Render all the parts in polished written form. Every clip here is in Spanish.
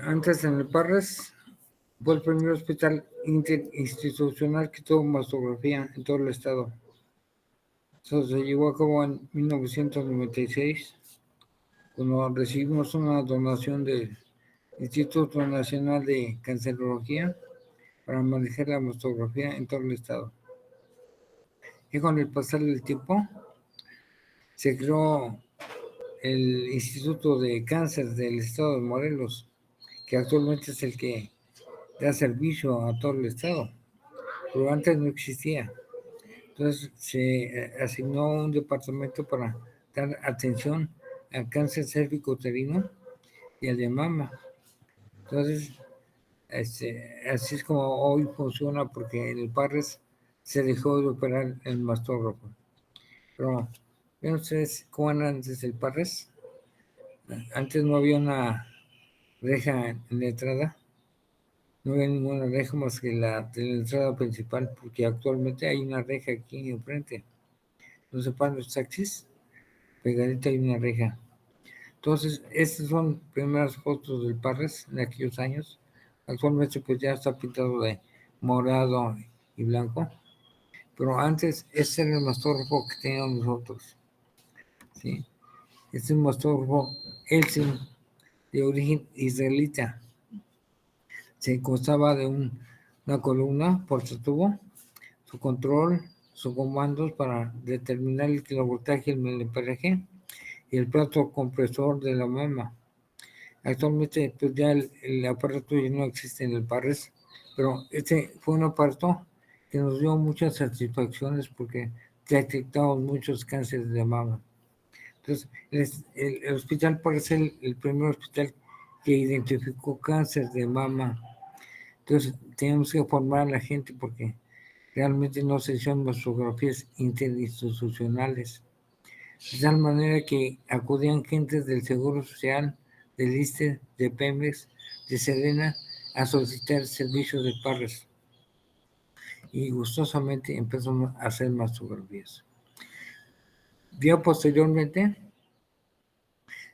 Antes en el Parras fue el primer hospital interinstitucional que tuvo mastografía en todo el estado. Eso se llevó a cabo en 1996, cuando recibimos una donación del Instituto Nacional de Cancerología para manejar la mastografía en todo el estado. Y con el pasar del tiempo se creó el Instituto de Cáncer del estado de Morelos, que actualmente es el que da servicio a todo el estado, pero antes no existía. Entonces se asignó un departamento para dar atención al cáncer cérvico-uterino y al de mama. Entonces, así es como hoy funciona, porque en el Parres se dejó de operar el mastógrafo. Pero, ¿ven ustedes cómo era antes el Parres? Antes no había una reja en la entrada, no había ninguna reja más que la de la entrada principal, porque actualmente hay una reja aquí enfrente. No se paran los taxis, pegadita hay una reja. Entonces, estas son primeras fotos del Parres en aquellos años. Actualmente pues ya está pintado de morado y blanco, pero antes ese era el mastógrafo que teníamos nosotros, ¿sí? Este es un mastógrafo Elsin de origen israelita. Se constaba de una columna portatubo, su control, sus comandos para determinar el kilovoltaje y el miliamperaje, y el plato compresor de la mama. Actualmente pues ya el aparato ya no existe en el Parres, pero este fue un aparato que nos dio muchas satisfacciones porque detectamos muchos cánceres de mama. Entonces, el hospital Parres es el primer hospital que identificó cáncer de mama. Entonces, tenemos que formar a la gente porque realmente no se hicieron mastografías interinstitucionales. De tal manera que acudían gentes del Seguro Social, del ISSSTE, de Pemex, de Sedena, a solicitar servicios de Parres. Y gustosamente empezamos a hacer mastografías. Ya posteriormente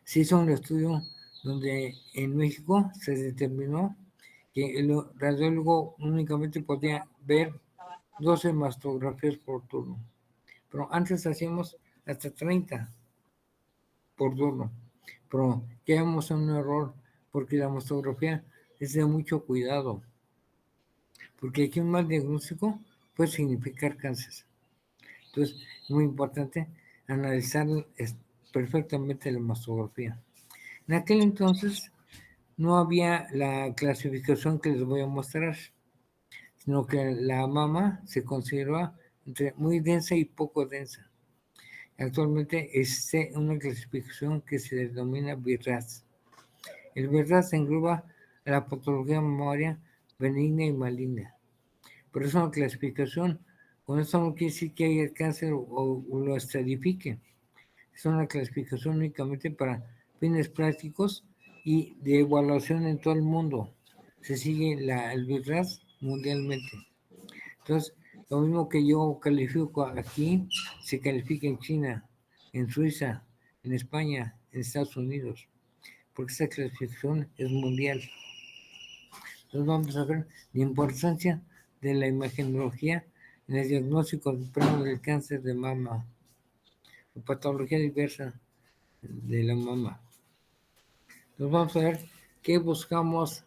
se hizo un estudio donde en México se determinó que el radiólogo únicamente podía ver 12 mastografías por turno. Pero antes hacíamos hasta 30 por turno. Pero quedamos en un error porque la mastografía es de mucho cuidado. Porque aquí un mal diagnóstico puede significar cáncer. Entonces, es muy importante analizar perfectamente la mastografía. En aquel entonces no había la clasificación que les voy a mostrar, sino que la mama se consideraba entre muy densa y poco densa. Actualmente existe una clasificación que se denomina BIRAS. El BIRAS engloba a la patología mamaria benigna y maligna, pero es una clasificación. Con esto no quiere decir que haya el cáncer o lo estratifique. Es una clasificación únicamente para fines prácticos y de evaluación en todo el mundo. Se sigue el BIRAS mundialmente. Entonces, lo mismo que yo califico aquí, se califica en China, en Suiza, en España, en Estados Unidos, porque esta clasificación es mundial. Entonces vamos a ver la importancia de la imagenología en el diagnóstico temprano del cáncer de mama, o patología diversa de la mama. Entonces vamos a ver qué buscamos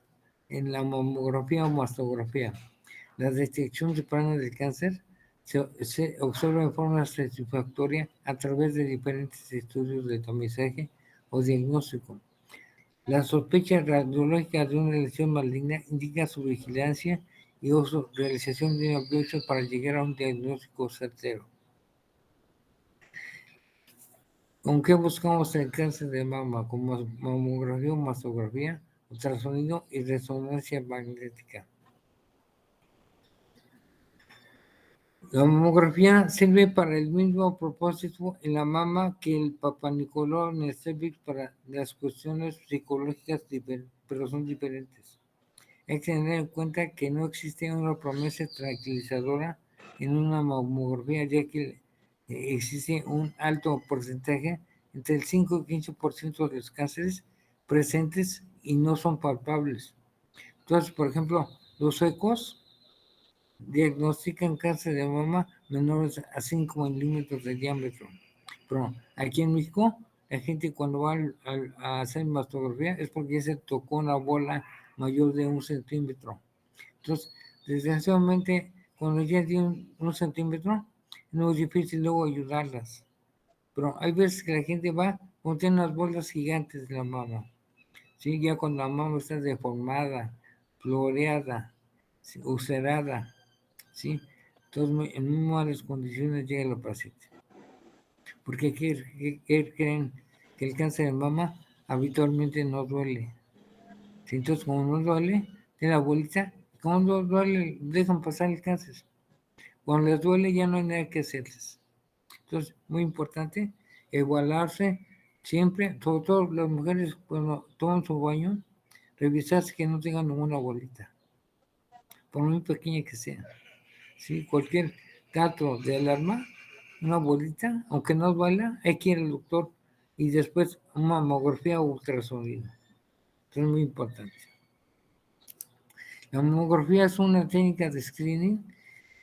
en la mamografía o mastografía. La detección temprana del cáncer se observa en forma satisfactoria a través de diferentes estudios de tamizaje o diagnóstico. La sospecha radiológica de una lesión maligna indica su vigilancia y realización de una biopsia para llegar a un diagnóstico certero. ¿Con qué buscamos el cáncer de mama? Con mamografía o mastografía, ultrasonido y resonancia magnética. La mamografía sirve para el mismo propósito en la mama que el papanicolor en el cervix para las cuestiones psicológicas, pero son diferentes. Hay que tener en cuenta que no existe una promesa tranquilizadora en una mamografía, ya que existe un alto porcentaje, entre el 5 y 15% de los cánceres presentes y no son palpables. Entonces, por ejemplo, los ecos diagnostican cáncer de mama menores a 5 milímetros de diámetro. Pero aquí en México, la gente cuando va a hacer mastografía es porque ya se tocó una bola mayor de 1 centímetro. Entonces, desgraciadamente, cuando ya tiene 1 centímetro, no es difícil luego ayudarlas. Pero hay veces que la gente va cuando tiene unas bolas gigantes de la mama. ¿Sí? Ya cuando la mama está deformada, floreada, ulcerada, ¿sí? Entonces, en muy malas condiciones llega la paciente. Porque ¿qué creen? Que el cáncer de mama habitualmente no duele. ¿Sí? Entonces, como no duele, tiene la bolita, como no duele, dejan pasar el cáncer. Cuando les duele ya no hay nada que hacerles. Entonces, muy importante, evaluarse siempre, sobre todo las mujeres cuando toman su baño, revisarse que no tengan ninguna bolita, por muy pequeña que sea. ¿Sí? Cualquier dato de alarma, una bolita, aunque no duela, hay que ir al doctor y después una mamografía o ultrasonido. Esto es muy importante. La mamografía es una técnica de screening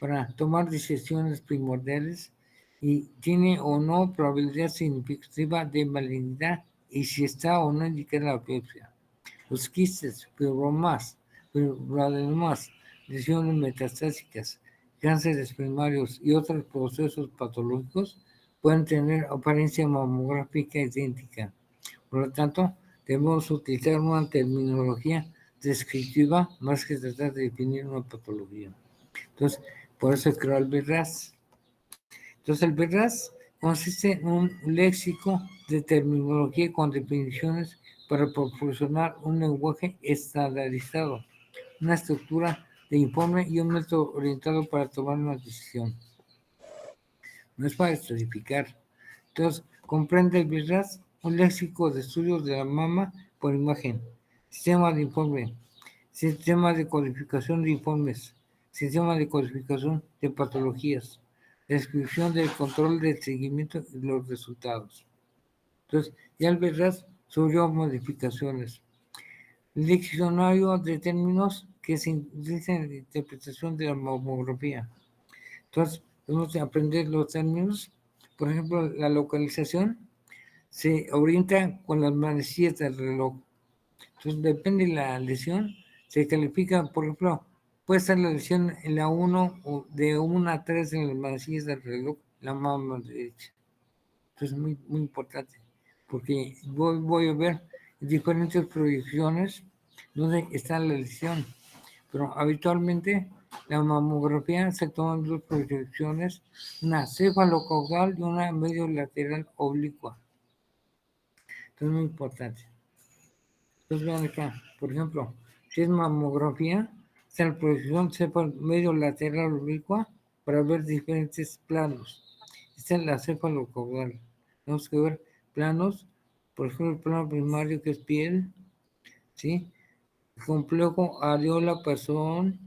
para tomar decisiones primordiales y tiene o no probabilidad significativa de malignidad y si está o no indicada la biopsia. Los quistes, fibromas, adenomas, lesiones metastásicas, cánceres primarios y otros procesos patológicos pueden tener apariencia mamográfica idéntica. Por lo tanto, debemos utilizar una terminología descriptiva más que tratar de definir una patología. Entonces, por eso creó el BRAS. Entonces, el BRAS consiste en un léxico de terminología con definiciones para proporcionar un lenguaje estandarizado, una estructura de informe y un método orientado para tomar una decisión. No es para estudiar. Entonces, comprende el BRAS, un léxico de estudios de la mama por imagen, sistema de informe, sistema de codificación de informes, sistema de codificación de patologías, descripción del control del seguimiento y los resultados. Entonces, ya el BRAS sufrió modificaciones. Diccionario de términos que se utilizan en la interpretación de la mamografía. Entonces, debemos aprender los términos. Por ejemplo, la localización se orienta con las manecillas del reloj. Entonces, depende de la lesión, se califica, por ejemplo, puede ser la lesión en la 1 o de 1 a 3 en las manecillas del reloj, la mama derecha. Entonces, es muy, muy importante, porque voy a ver diferentes proyecciones donde está la lesión, pero habitualmente la mamografía se toman 2 proyecciones, una cefalocaudal y una medio lateral oblicua. Entonces, es muy importante. Entonces, vean acá, por ejemplo, si es mamografía, está la proyección medio lateral oblicua para ver diferentes planos. Esta es la cefalocaudal. Tenemos que ver planos, por ejemplo, el plano primario que es piel, ¿sí? El complejo areola pezón,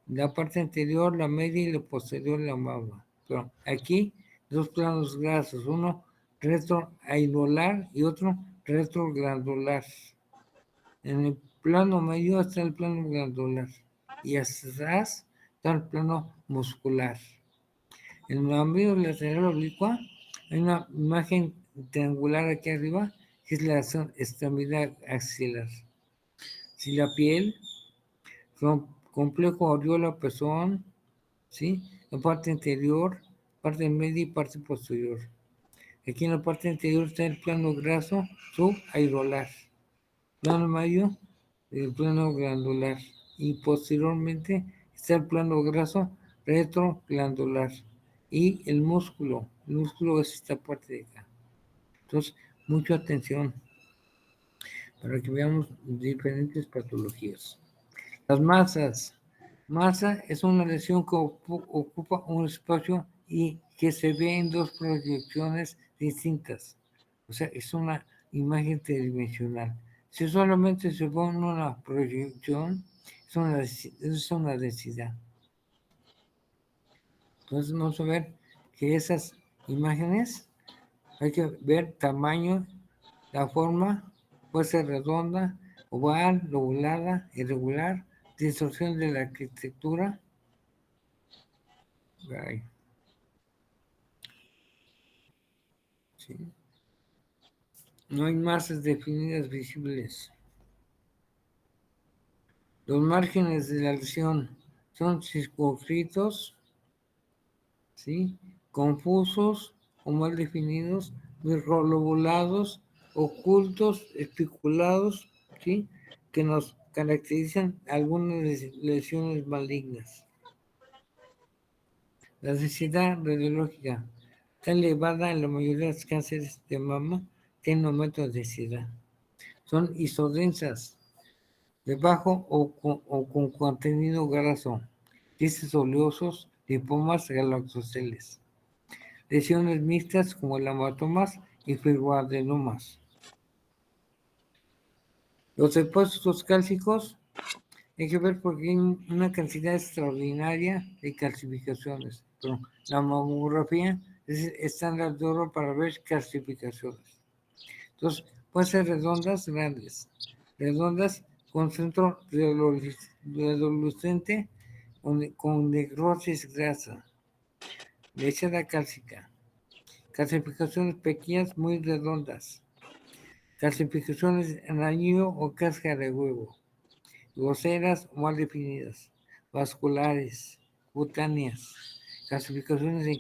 la parte anterior, la media y la posterior, la mama. Pero aquí, 2 planos grasos, uno retroareolar y otro retroglandular. En el plano medio está el plano glandular y atrás está el plano muscular. En el medio lateral oblicua hay una imagen triangular aquí arriba que es la extremidad axilar. Si la piel, complejo areola pezón, ¿sí? La parte interior, parte media y parte posterior. Aquí en la parte interior está el plano graso subareolar. Plano medio, el plano glandular. Y posteriormente está el plano graso retroglandular. Y el músculo es esta parte de acá. Entonces, mucha atención para que veamos diferentes patologías. Las masas. Masa es una lesión que ocupa un espacio y que se ve en 2 proyecciones distintas. O sea, es una imagen tridimensional. Si solamente se pone una proyección, es una densidad. Entonces vamos a ver que esas imágenes hay que ver tamaño, la forma, puede ser redonda, oval, lobulada, irregular, distorsión de la arquitectura. Ay, sí. No hay masas definidas visibles. Los márgenes de la lesión son circunscritos, ¿sí? Confusos o mal definidos, lobulados, ocultos, especulados, ¿sí? Que nos caracterizan algunas lesiones malignas. La densidad radiológica está elevada en la mayoría de los cánceres de mama, tienen aumento de densidad. Son isodensas, de bajo o con contenido graso, quistes oleosos, lipomas galactoceles. Lesiones mixtas como hematomas y fibroadenomas. Los depósitos cálcicos hay que ver porque hay una cantidad extraordinaria de calcificaciones, pero la mamografía es el estándar de oro para ver calcificaciones. Entonces, pueden ser redondas, grandes, redondas con centro redolescente con necrosis grasa, lechada cálcica, calcificaciones pequeñas muy redondas, calcificaciones en anillo o cáscara de huevo, groseras o mal definidas, vasculares, cutáneas, calcificaciones en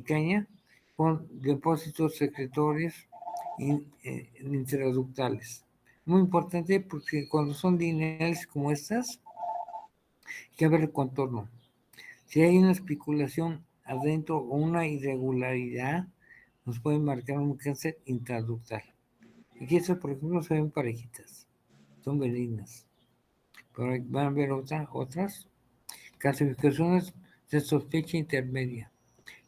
caña con depósitos secretorios intraductales. Muy importante porque cuando son lineales como estas, hay que ver el contorno. Si hay una especulación adentro o una irregularidad, nos puede marcar un cáncer intraductal. Aquí estas, por ejemplo, se ven parejitas, son benignas. Pero van a ver otras clasificaciones de sospecha intermedia,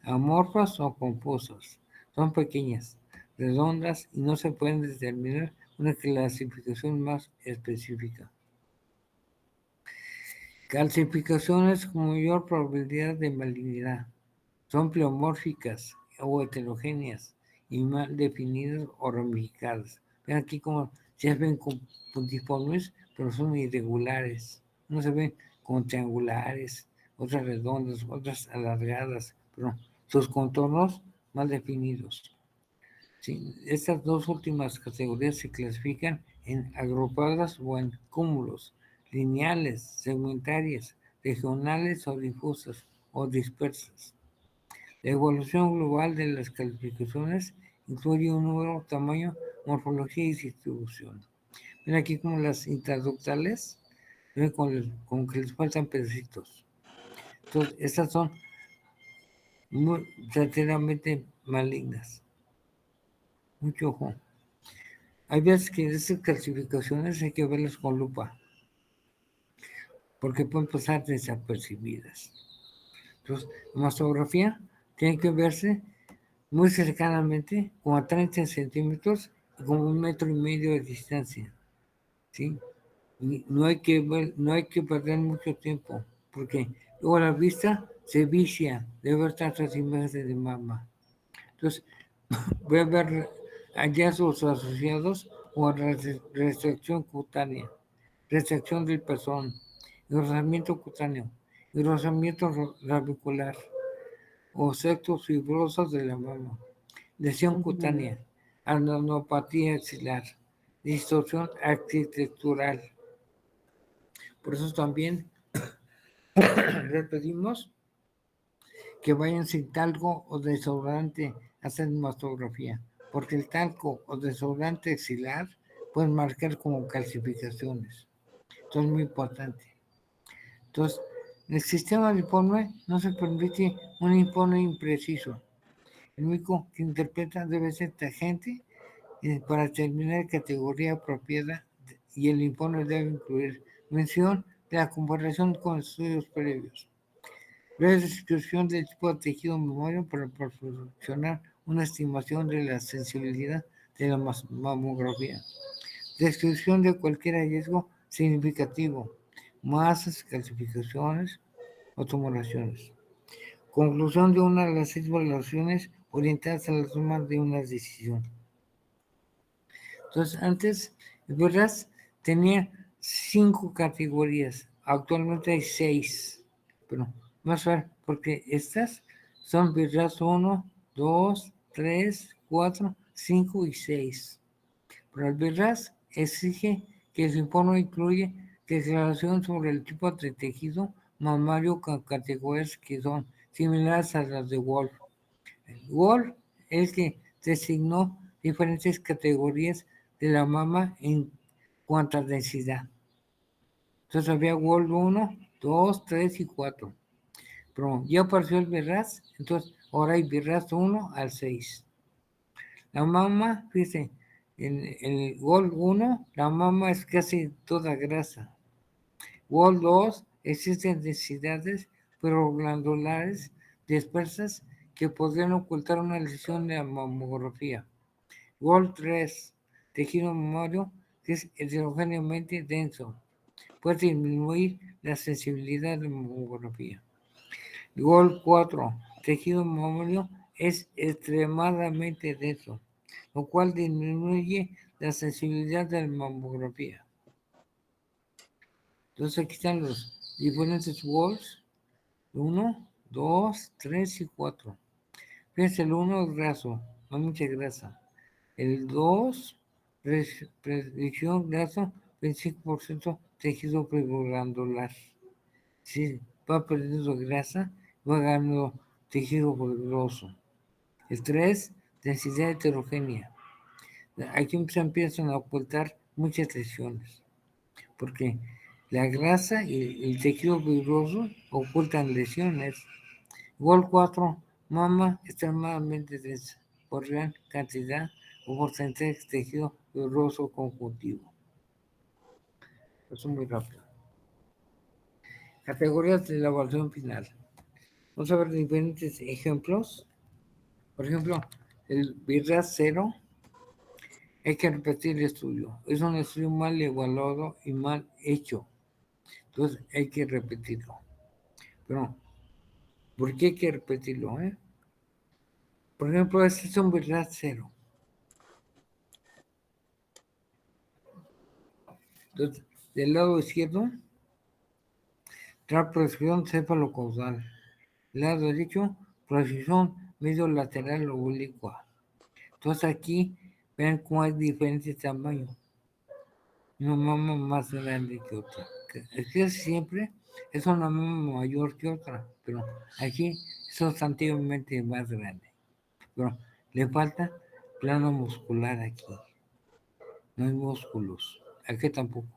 amorfas o confusas. Son pequeñas, redondas y no se pueden determinar una clasificación más específica. Calcificaciones con mayor probabilidad de malignidad. Son pleomórficas o heterogéneas y mal definidas o ramificadas. Ven aquí como se ven puntiformes, pero son irregulares. No se ven como triangulares, otras redondas, otras alargadas, pero sus contornos mal definidos. Sí, estas dos últimas categorías se clasifican en agrupadas o en cúmulos, lineales, segmentarias, regionales o difusas o dispersas. La evolución global de las calificaciones incluye un número, tamaño, morfología y distribución. Ven aquí como las intraductales, ven con que les faltan pedacitos. Entonces, estas son muy certeramente malignas. Mucho ojo. Hay veces que esas calcificaciones hay que verlas con lupa, porque pueden pasar desapercibidas. Entonces, la mastografía tiene que verse muy cercanamente, como a 30 centímetros y como 1,5 metros de distancia, ¿sí? Y no hay que perder mucho tiempo, porque luego la vista se vicia de ver tantas imágenes de mama. Entonces, voy a ver hallazgos asociados o a restricción cutánea, restricción del pezón, engrosamiento cutáneo, engrosamiento rabicular o septos fibrosos de la mama, lesión cutánea, adenopatía axilar, distorsión arquitectural. Por eso también les pedimos que vayan sin talco o desodorante a hacer mastografía, porque el talco o desodorante axilar pueden marcar como calcificaciones. Esto es muy importante. Entonces, en el sistema de informe no se permite un informe impreciso. El único que interpreta debe ser tangente para determinar categoría apropiada y el informe debe incluir mención de la comparación con estudios previos. Breve descripción del tipo de tejido memoria para proporcionar una estimación de la sensibilidad de la mamografía. Descripción de cualquier hallazgo significativo, masas, calcificaciones o tumoraciones. Conclusión de una de las 6 valoraciones orientadas a la toma de una decisión. Entonces, antes, ¿verdad? tenía 5 categorías, actualmente hay 6, pero vamos a ver, porque estas son BIRAS 1, 2, 3, 4, 5 y 6. Pero el BIRAS exige que su informe incluye declaración sobre el tipo de tejido mamario con categorías que son similares a las de Wolf. Wolf es que designó diferentes categorías de la mama en cuanto a densidad. Entonces había Wolf 1, 2, 3 y 4. Pero ya apareció el BIRAS, entonces ahora hay BIRAS 1 al 6. La mama, fíjense, en el Wolf 1, la mama es casi toda grasa. Wolf 2, existen densidades glandulares dispersas que podrían ocultar una lesión de la mamografía. Wolf 3, tejido mamario que es heterogéneamente denso. Puede disminuir la sensibilidad de la mamografía. Wolf 4, tejido mamario es extremadamente denso, lo cual disminuye la sensibilidad de la mamografía. Entonces aquí están los diferentes Wolves, 1, 2, 3 y 4. Fíjense, el 1 es graso, no mucha grasa. El 2, predicción graso, 25% tejido glandular. Si va perdiendo grasa, va ganando tejido fibroso. El 3, densidad heterogénea. Aquí se empiezan a ocultar muchas lesiones, porque la grasa y el tejido fibroso ocultan lesiones. Igual 4, mama extremadamente densa, por gran cantidad o porcentaje de tejido fibroso conjuntivo. Eso es muy rápido. Categorías de la evaluación final. Vamos a ver diferentes ejemplos. Por ejemplo, el BIRAS 0, hay que repetir el estudio. Es un estudio mal evaluado y mal hecho. Entonces hay que repetirlo. Pero, ¿por qué hay que repetirlo? Por ejemplo, este es un BIRAS 0. Entonces, del lado izquierdo, trae proyección cefalocaudal. Lado derecho, proyección medio lateral oblicua. Entonces aquí, vean cómo hay diferentes tamaños. Una mama más grande que otra. Aquí siempre es una mama mayor que otra, pero aquí es sustantivamente más grande. Pero le falta plano muscular aquí. No hay músculos. Aquí tampoco.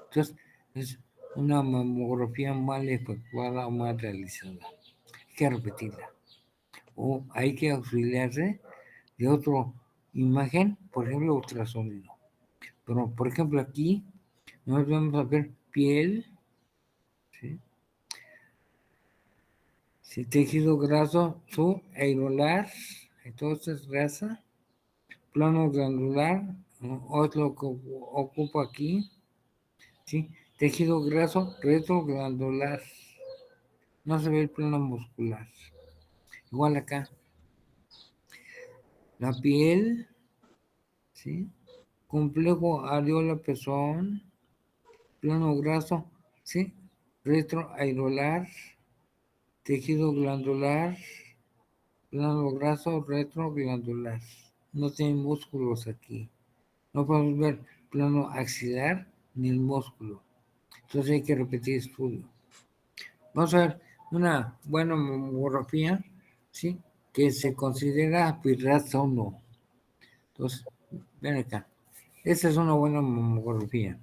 Entonces, es una mamografía mal efectuada o mal realizada. Hay que repetirla. O hay que auxiliarse de otra imagen, por ejemplo, ultrasonido. Pero, por ejemplo, aquí nos vamos a ver piel, ¿sí? Sí, tejido graso subaerolar, entonces grasa, plano glandular, otro que ocupa aquí, ¿sí? Tejido graso retroglandular, no se ve el plano muscular. Igual acá, la piel, ¿sí? Complejo areola pezón, plano graso, ¿sí? Retroaerolar, tejido glandular, plano graso retroglandular. No tiene músculos aquí. No podemos ver plano axilar ni el músculo. Entonces hay que repetir estudio. Vamos a ver una buena mamografía, ¿sí? Que se considera BIRAS 1. Entonces, ven acá. Esta es una buena mamografía.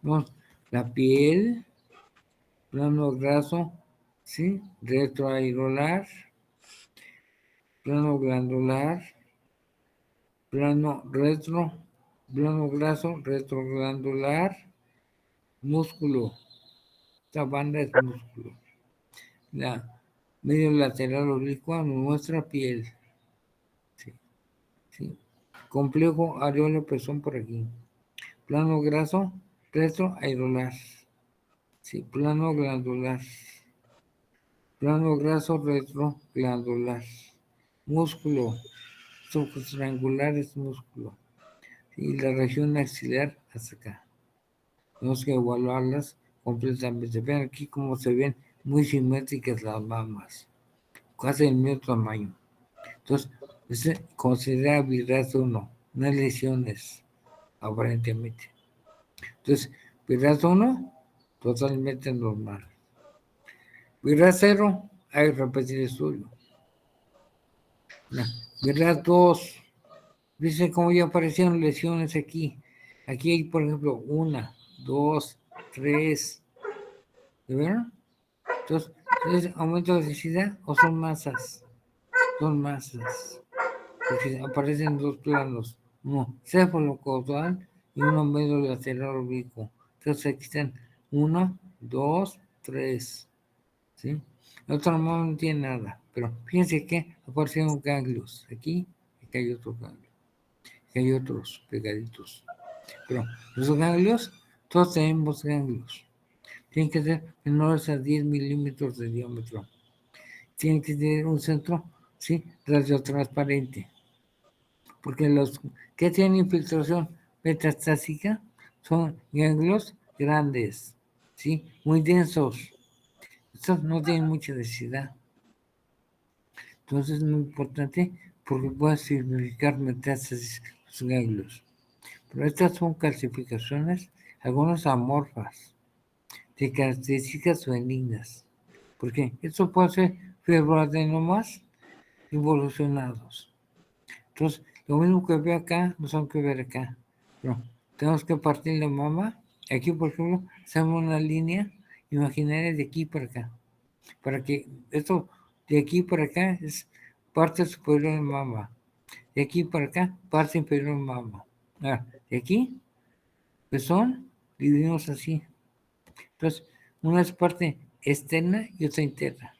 Vamos, la piel, plano graso, ¿sí? Retroaerolar, plano glandular, plano graso, retroglandular, músculo. Esta banda es músculo. La medio lateral oblicua muestra piel. Sí, sí. Complejo areola pezón por aquí. Plano graso, retroaerolar. Sí, plano glandular. Plano graso retroglandular. Músculo. Subtriangular es músculo. Y la región axilar hasta acá. tenemos que evaluarlas completamente. Vean aquí cómo se ven muy simétricas las mamas, casi del mismo tamaño. Entonces, se considera BRAF 1, no hay lesiones, aparentemente. Entonces, BRAF 1, totalmente normal. BRAF 0, hay que repetir el estudio. BRAF 2, dice cómo ya aparecieron lesiones aquí. Aquí hay, por ejemplo, 1, 2, 3. ¿De verdad? Entonces, ¿es aumento de densidad o son masas? Son masas. Porque aparecen dos planos. Uno cefalocaudal y uno medio lateral oblicuo. Entonces aquí están 1, 2, 3. ¿Sí? El otro no tiene nada. Pero fíjense que aparecieron ganglios. Aquí hay otro ganglio. Aquí hay otros pegaditos. Pero los ganglios, todos tenemos ganglios. Tienen que ser menores a 10 milímetros de diámetro. Tienen que tener un centro, ¿sí?, radiotransparente. Porque los que tienen infiltración metastásica son ganglios grandes, ¿sí?, muy densos. Estos no tienen mucha densidad. Entonces es muy importante porque puede significar metástasis los ganglios. Pero estas son calcificaciones, algunas amorfas, de características benignas. Porque esto puede ser fibroadenomas evolucionados. Entonces, lo mismo que veo acá, no son que ver acá. Pero tenemos que partir la mama. Aquí, por ejemplo, hacemos una línea imaginaria de aquí para acá. Para que esto de aquí para acá es parte superior de mama. De aquí para acá, parte inferior de mama. De aquí, pezón, dividimos así. Entonces, una es parte externa y otra interna.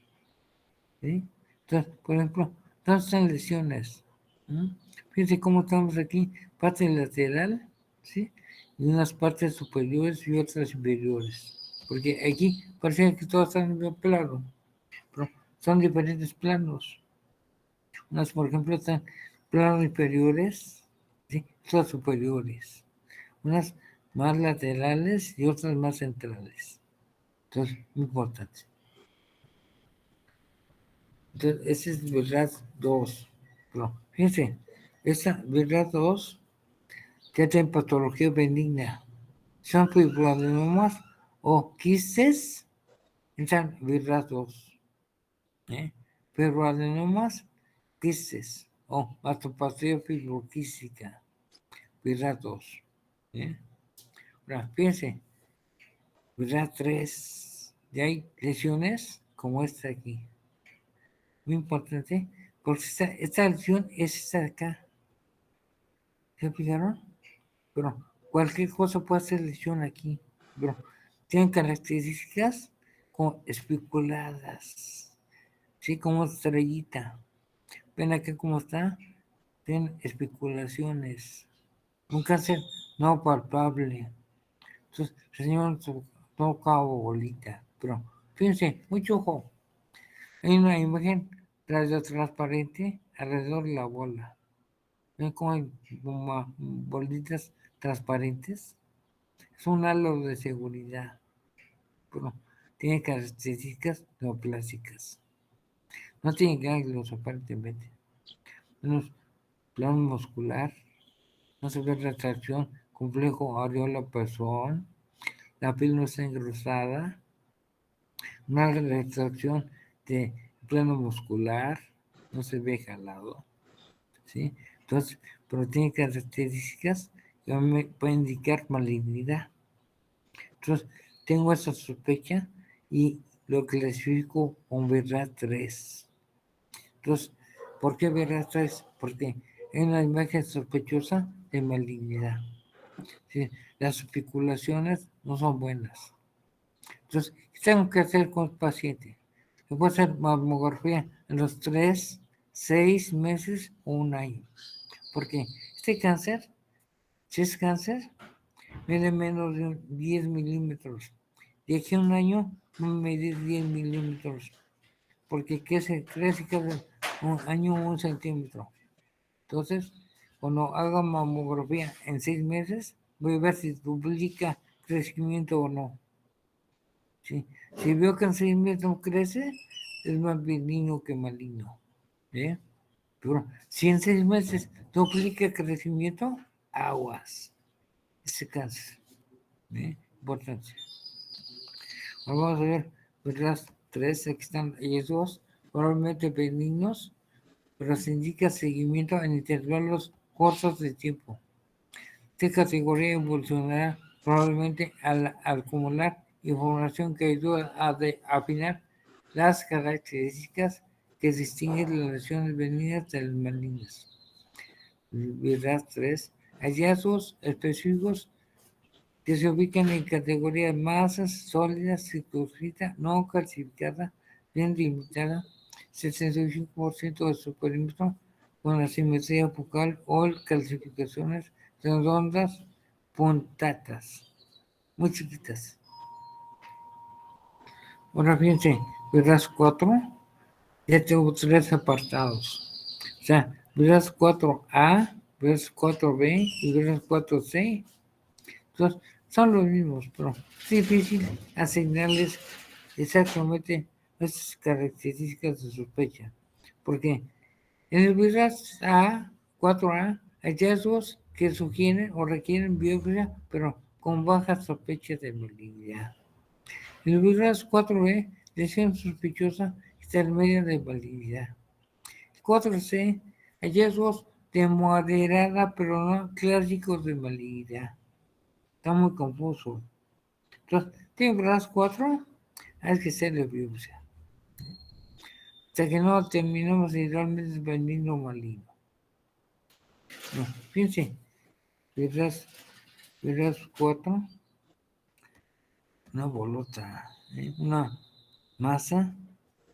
¿Sí? Entonces, por ejemplo, todas están lesiones. Fíjense cómo estamos aquí, parte lateral, ¿sí?, y unas partes superiores y otras inferiores. Porque aquí parece que todas están en el mismo plano, pero son diferentes planos. Unas, por ejemplo, están planos inferiores, ¿sí?, otras superiores. Unas más laterales y otras más centrales. Entonces, muy importante. Entonces, ese es BRAF 2. Pero, fíjense, esta BRAF 2 ya tiene patología benigna. Son fibroadenomas o quistes, entran BRAF 2. Fibroadenomas, quistes o mastopatía fibroquística, BRAF 2. Ahora, fíjense, BRAF 3, ya hay lesiones como esta aquí. Muy importante, porque esta lesión es esta de acá. ¿Se fijaron? Pero cualquier cosa puede ser lesión aquí. Pero tienen características como espiculadas, ¿sí?, como estrellita. Ven aquí cómo está. Tienen especulaciones. Un cáncer no palpable. Entonces, el señor toca bolita. Pero fíjense, mucho ojo. Hay una imagen transparente alrededor de la bola. ¿Ven cómo hay bolitas transparentes? Es un halo de seguridad. Pero tiene características neoplásicas. No tiene ganglios aparentemente. Menos plano muscular. No se ve retracción, complejo areola-pezón. La piel no está engrosada. Una retracción de plano muscular. No se ve jalado. ¿Sí? Entonces, pero tiene características que me pueden indicar malignidad. Entonces, tengo esa sospecha y lo clasifico con BRAF 3. Entonces, ¿por qué BRAF 3? Porque es una imagen sospechosa de malignidad. ¿Sí? Las especulaciones no son buenas. Entonces, ¿qué tengo que hacer con el paciente? Le puedo hacer mamografía en los 3, 6 meses o un año. Porque este cáncer, si es cáncer, mide menos de 10 milímetros. De aquí a un año va a medir 10 milímetros. Porque crece cada un año 1 centímetro. Entonces, cuando haga mamografía en 6 meses, voy a ver si duplica, crecimiento o no. ¿Sí? Si veo que en 6 meses no crece, es más benigno que maligno. ¿Eh? Pero si en 6 meses duplica crecimiento, aguas. Ese cáncer. Importancia. Ahora vamos a ver las 3, aquí están ellos dos, probablemente benignos, pero se indica seguimiento en intervalos cortos de tiempo. Esta categoría evolucionará probablemente al acumular información que ayuda a afinar las características que distinguen las lesiones benignas de las malignas. Verás 3. Hallazgos específicos que se ubican en categorías masas sólidas, circunscrita, no calcificada, bien limitada, 75% de su perímetro con asimetría focal o calcificaciones redondas puntadas, muy chiquitas. Ahora fíjense, verás 4, ya tengo 3 apartados. O sea, verás 4A, verás 4B y verás 4C. Entonces, son los mismos, pero es difícil asignarles exactamente estas características de sospecha. Porque en el virus A, 4A, hay hallazgos que sugieren o requieren biopsia, pero con baja sospecha de malignidad. En el virus 4B, lesión sospechosa intermedia de malignidad. 4C, hallazgos de moderada, pero no clásicos de malignidad. Está muy confuso. Entonces, tiene las 4, hay que hacerle biopsia. Hasta que no terminemos si realmente es benigno o maligno. No, fíjense, verás 4, una bolota, una masa,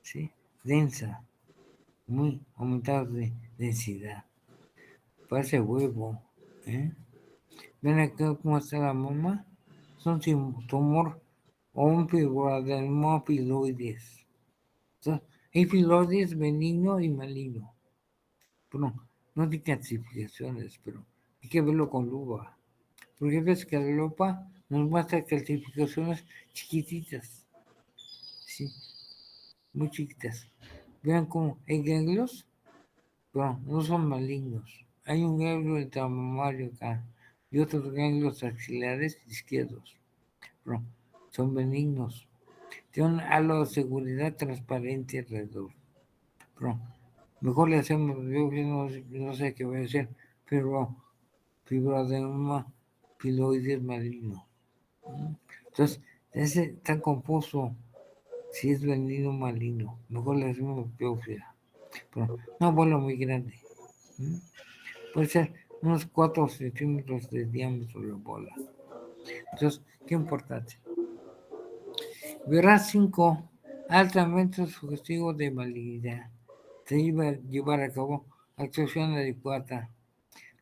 ¿sí? Densa, muy aumentada de densidad. Parece huevo. Ven acá cómo está la mama. Es un tumor o un fibroadenoma piloides. Entonces, hay piloides benigno y maligno. Bueno, no hay calcificaciones, pero hay que verlo con lupa. Porque ves que la lupa nos muestra calcificaciones chiquititas. Sí, muy chiquitas. Vean cómo hay ganglios, pero no son malignos. Hay un ganglio intramamario acá y otros ganglios axilares izquierdos, pero son benignos. Tiene un halo de seguridad transparente alrededor. Pero mejor le hacemos, yo no sé qué voy a hacer, pero fibroadenoma piloides maligno. Entonces, ese tan confuso si es benigno o maligno. Mejor le hacemos biopsia. Pero una bola muy grande. Puede ser unos 4 centímetros de diámetro la bola. Entonces, qué importante. Verás 5, altamente sugestivo de malignidad. Se iba a llevar a cabo actuación adecuada.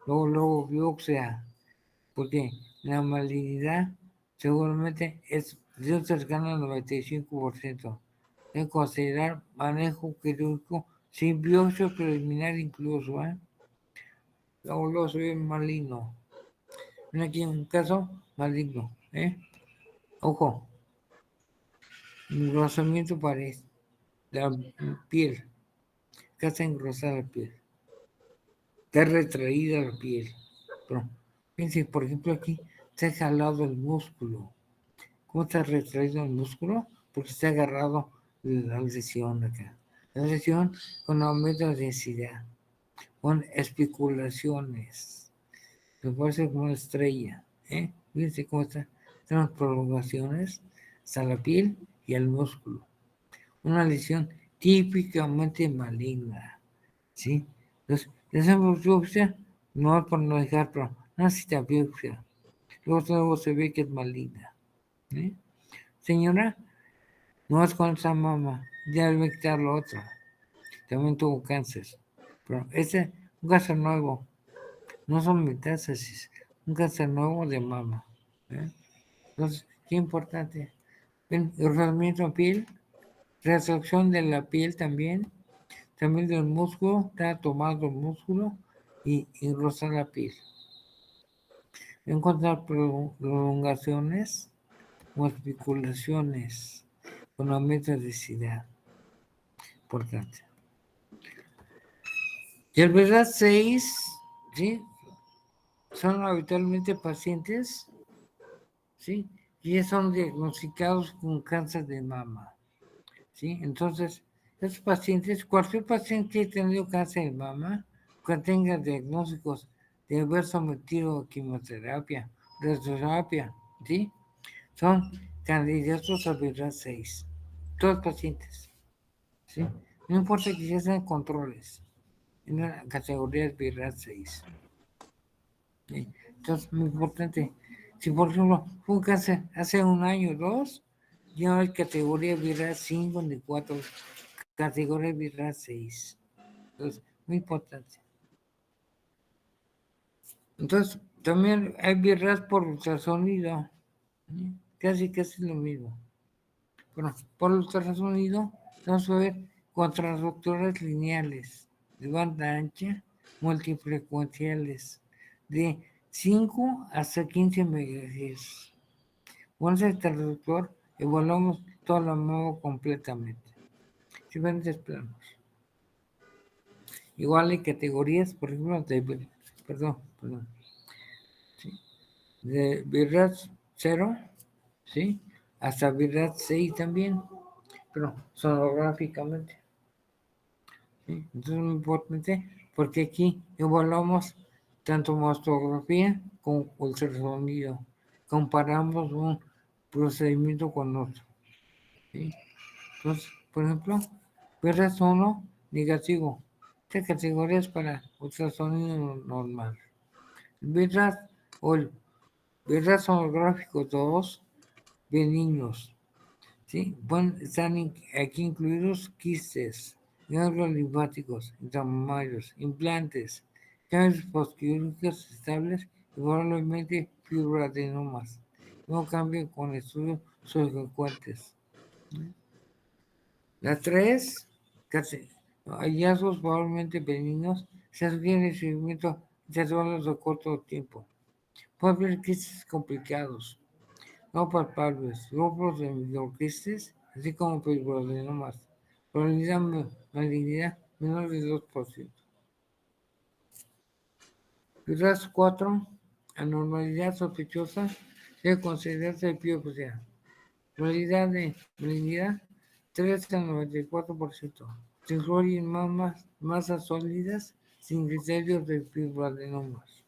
Luego biopsia, porque la malignidad seguramente es cercano al 95%. Debe considerar manejo quirúrgico sin biopsia preliminar incluso. Luego soy maligno. Ven aquí un caso maligno. Ojo, engrosamiento pared, la piel, acá está engrosada la piel, está retraída la piel. Pero, fíjense, por ejemplo, aquí está jalado el músculo. ¿Cómo está retraído el músculo? Porque está agarrado la lesión acá. La lesión con aumento de densidad, con especulaciones. Me parece como una estrella. Fíjense cómo está. Tenemos prolongaciones hasta la piel y el músculo. Una lesión típicamente maligna. ¿Sí? Entonces, le hacemos biopsia, no es por no dejar, pero no necesita biopsia. Luego se ve que es maligna. Señora, no es con esa mama, ya debe quitar lo otro. También tuvo cáncer. Pero ese, un cáncer nuevo, no son metástasis, un cáncer nuevo de mama. Entonces, qué importante. Enrosamiento de piel, reabsorción de la piel también del músculo, está tomado el músculo y enrosa la piel. encontrar prolongaciones o especulaciones con la metodicidad. Importante. Y el verdad 6, ¿sí? Son habitualmente pacientes, ¿sí? Y son diagnosticados con cáncer de mama, ¿sí? Entonces, esos pacientes, cualquier paciente que haya tenido cáncer de mama, que tenga diagnósticos de haber sometido a quimioterapia, radioterapia, ¿sí? Son candidatos a verdad 6. Todos pacientes, ¿sí? No importa que ya sean controles, en la categoría de verdad 6. ¿Sí? Entonces, muy importante. Si, por ejemplo, fue un cáncer hace un año o dos, ya no hay categoría viral 5 ni 4, categoría viral 6. Entonces, muy importante. Entonces, también hay viral por ultrasonido. ¿Sí? Casi lo mismo. Bueno, por ultrasonido vamos a ver contrarrupturas lineales de banda ancha multifrecuenciales de 5 hasta 15 MHz. Con ese traductor evaluamos toda la mama completamente. Diferentes planos. Igual hay categorías, por ejemplo, perdón, ¿sí? De virrad 0, ¿sí? Hasta virrad 6 también, pero sonográficamente. ¿Sí? Entonces es muy importante porque aquí evaluamos tanto mastografía como ultrasonido. Comparamos un procedimiento con otro. ¿Sí? Entonces, por ejemplo, ultrasonido negativo. Esta categoría es para ultrasonido normal. Virrad o el virrad sonográfico 2, benignos. ¿Sí? Bueno, están aquí incluidos quistes, ganglios linfáticos, intramamarios, implantes, cambios postquirúrgicos estables y probablemente fibroadenomas. No cambian con estudios subsecuentes. La 3, hallazgos probablemente benignos, se sugiere el seguimiento de intervalos de corto tiempo. Puede haber quistes complicados, no palpables, grupos de microquistes, así como fibroadenomas. Probabilidad malignidad menor de 2%. Quizás 4, anormalidad sospechosa, debe considerarse biopsia. Probabilidad de malignidad 3 al 94%. Se incluyen masas sólidas sin criterios de fibroadenomas.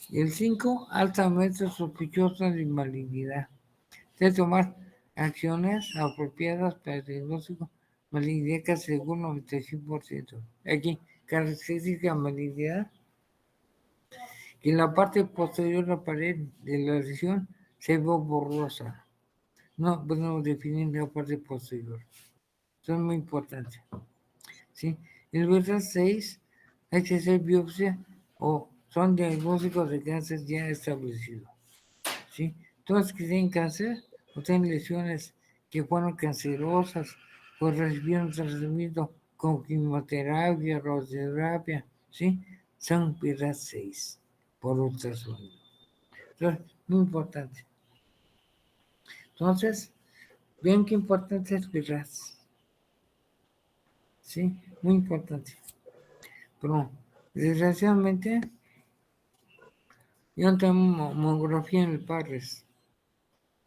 Y el 5, altamente sospechosa de malignidad. De tomar acciones apropiadas para el diagnóstico malignidad casi según 95%. Aquí, característica malignidad, que en la parte posterior de la pared de la lesión se ve borrosa. No podemos definir la parte posterior. Eso es muy importante. ¿Sí? El verdad 6, hay que hacer biopsia o son diagnósticos de cáncer ya establecidos. ¿Sí? Todos que tienen cáncer o tienen lesiones que fueron cancerosas o recibieron tratamiento con quimioterapia, radioterapia, ¿sí? Son verdad 6 por ultrasonido. Entonces, muy importante. Entonces, vean qué importante es verdad. ¿Sí? Muy importante. Pero, desgraciadamente, yo no tengo mamografía en el Parres.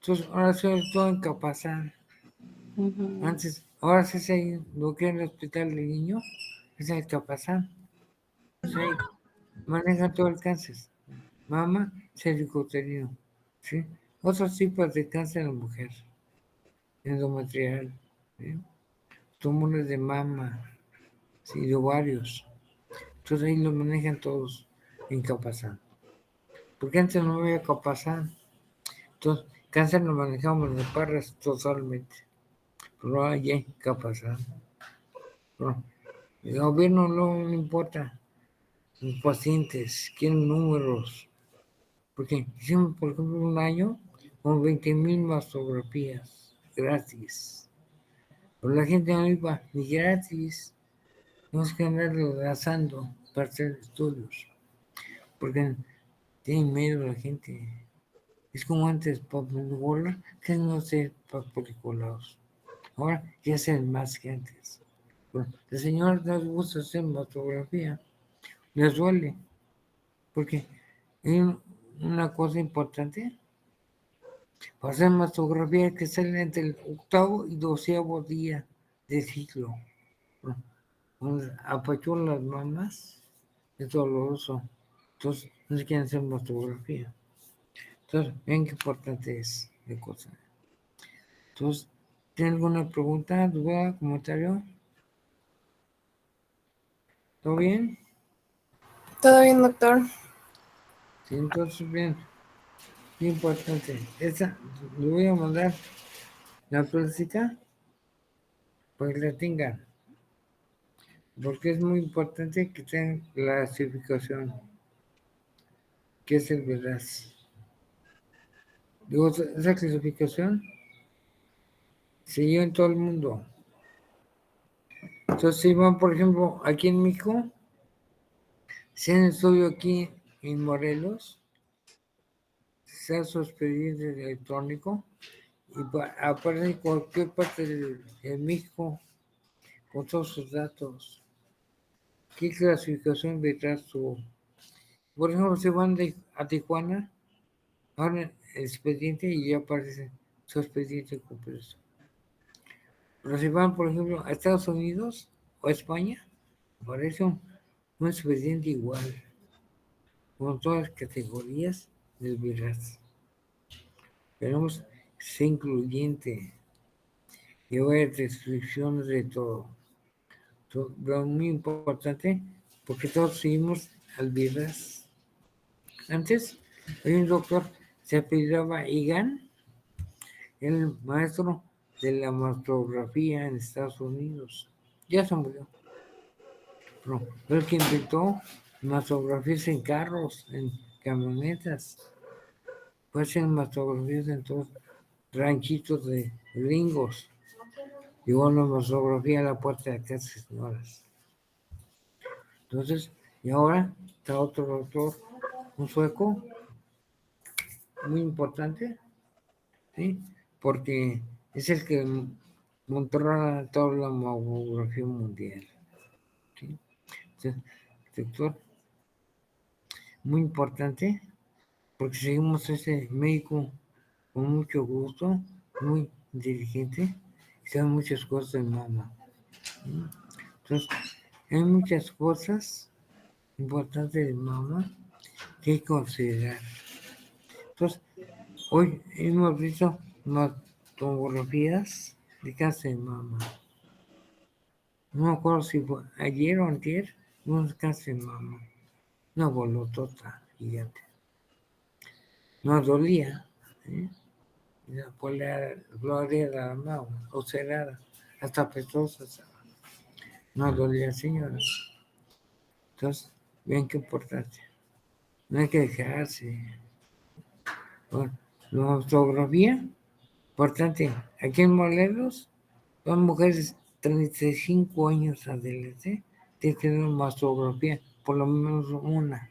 Entonces, ahora soy todo en Capazán. Antes, ahora sí sé lo que es el hospital de niños, es el Capazán. Sí, maneja todo el cáncer. Mama, cervicuterino. ¿Sí? Otros tipos de cáncer en la mujer. Endometrial. ¿Sí? Tumores de mama. ¿Sí? De ovarios. Entonces ahí lo manejan todos en Capazán. Porque antes no había Capazán. Entonces, cáncer lo manejamos en Parras totalmente. Pero ahí hay Capazán. Pero el gobierno no le importa. Los pacientes quieren números. Porque hicimos, por ejemplo, un año con 20,000 mastografías gratis. Pero la gente no iba ni gratis. Tenemos que andar gastando para hacer estudios. Porque tiene miedo la gente. Es como antes, para que no ser películas. Ahora ya hacen más que antes. Bueno, el señor nos gusta hacer mastografía, les duele, porque hay una cosa importante. Para hacer mastografía hay que ser entre el octavo y 12º día del ciclo. Apachurran las mamas, es doloroso. Entonces, no se quieren hacer mastografía. Entonces, ven qué importante es la cosa. Entonces, ¿tiene alguna pregunta, duda, comentario? ¿Todo bien? Todo bien, doctor. Sí, entonces, bien. Muy importante. Esa, le voy a mandar la placita para que la tengan. Porque es muy importante que tengan la clasificación, que es el veraz. Digo, esa clasificación se lleva en todo el mundo. Entonces, si van, por ejemplo, aquí en México, si han estudio aquí en Morelos, se hace su expediente electrónico y aparece en cualquier parte de México con todos sus datos. ¿Qué clasificación detrás tuvo? Por ejemplo, si van a Tijuana, abren el expediente y ya aparece su expediente completo. Pero si van, por ejemplo, a Estados Unidos o a España, aparece un expediente igual, con todas las categorías del virus. Queremos ser incluyente, llevar descripciones de todo. Pero muy importante, porque todos seguimos al virus. Antes, hay un doctor, se apellidaba Egan, el maestro de la mastografía en Estados Unidos. Ya se murió. Pero el que inventó mastografías en carros, en camionetas. Pues en mastografías en todos ranchitos de gringos. Llevó la mastografía a la puerta de casa, señoras. Entonces, y ahora está otro doctor, un sueco, muy importante, ¿sí? Porque es el que controla toda la mamografía mundial, ¿sí? Entonces, doctor, muy importante, porque seguimos a ese médico con mucho gusto, muy inteligente, y sabe muchas cosas de mama, ¿sí? Entonces, hay muchas cosas importantes de mama que hay que considerar. Entonces, hoy hemos visto tomografías de cáncer de mama. No me acuerdo si fue ayer o antier, un cáncer de mama. Una bolotota gigante. No dolía, ¿eh? Por la gloria de la mama, ulcerada, hasta petosa. No dolía, señora. Entonces, ven qué importante. No hay que dejarse. Bueno, la mastografía, importante. Aquí en Morelos, son mujeres 35 años adelante, tienen que tener una mastografía, por lo menos una.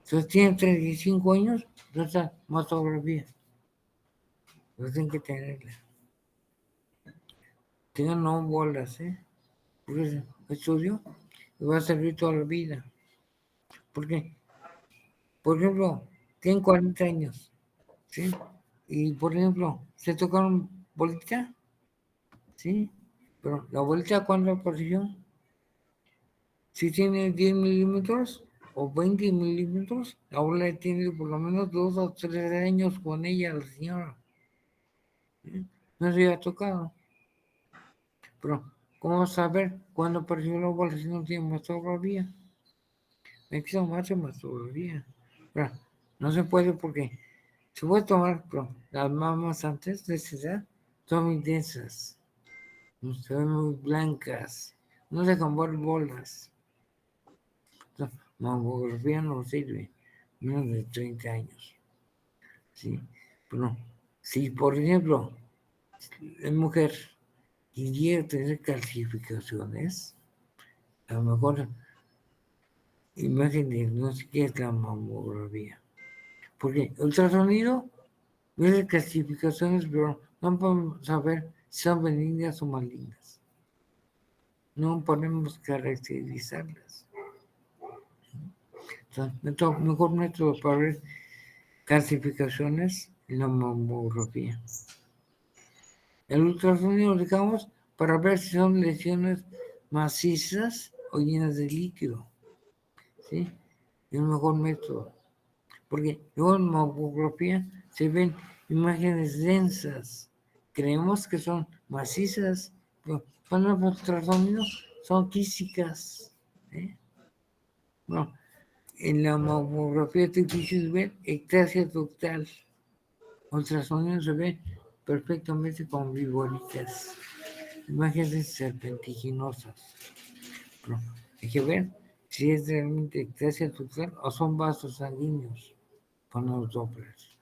Entonces tienen 35 años, no está mastografía. Pero tienen que tenerla. Tengan no bolas, ¿eh? Porque es estudio y va a servir toda la vida. Porque, por ejemplo, tienen 40 años, ¿sí? Y, por ejemplo, se tocaron bolita, ¿sí? Pero la bolita, ¿cuándo apareció? Si tiene 10 milímetros o 20 milímetros, ahora tiene por lo menos 2 o 3 años con ella, la señora. ¿Sí? No se había tocado. Pero, ¿cómo saber cuándo apareció la bola si no tiene mastografía? Hay que tomarse mastografía. Pero, no se puede porque se puede tomar, pero las mamas antes de esa edad son muy densas, se ven muy blancas, no dejan ver bolas. La mamografía no sirve, menos de 30 años. ¿Sí? Pero si, por ejemplo, la mujer quisiera tener calcificaciones, a lo mejor imagen diagnóstica es la mamografía. Porque ultrasonido tiene clasificaciones, pero no podemos saber si son benignas o malignas. No podemos caracterizarlas. Entonces, el mejor método para ver clasificaciones es la mamografía. El ultrasonido, digamos, para ver si son lesiones macizas o llenas de líquido. ¿Sí? Es el mejor método. Porque luego en mamografía se ven imágenes densas. Creemos que son macizas, pero cuando el ultrasonido son físicas. Bueno, en la mamografía es difícil ver ectasia ductal. Ultrasonido se ve perfectamente con viboritas, imágenes serpentiginosas. Pero hay que ver si es realmente ectasia ductal o son vasos sanguíneos con los Dopplers.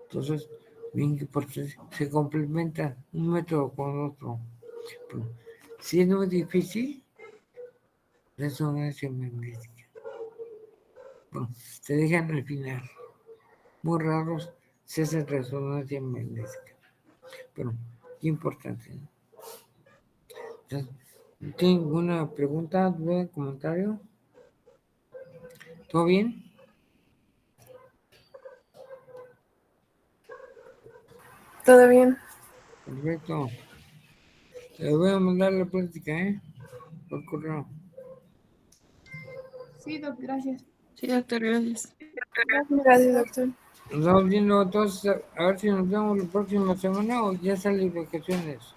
Entonces, bien que porque se complementa un método con otro. Pero, si es muy difícil, resonancia magnética. Bueno, se dejan al final. Muy raros se hace resonancia magnética. Pero, qué importante. Entonces, ¿tienen alguna pregunta, duda, comentario? ¿Todo bien? Todo bien. Perfecto. Les voy a mandar la plática, por correo. Sí, doctor, gracias. Sí, doctor, gracias. Gracias, doctor. Nos estamos viendo entonces, a ver si nos vemos la próxima semana o ya salen vacaciones.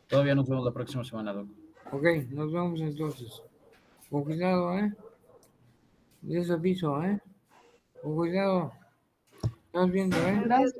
Todavía nos vemos la próxima semana, Doc. Ok, nos vemos entonces. Con cuidado, Les aviso, Con cuidado. Estamos viendo, Gracias.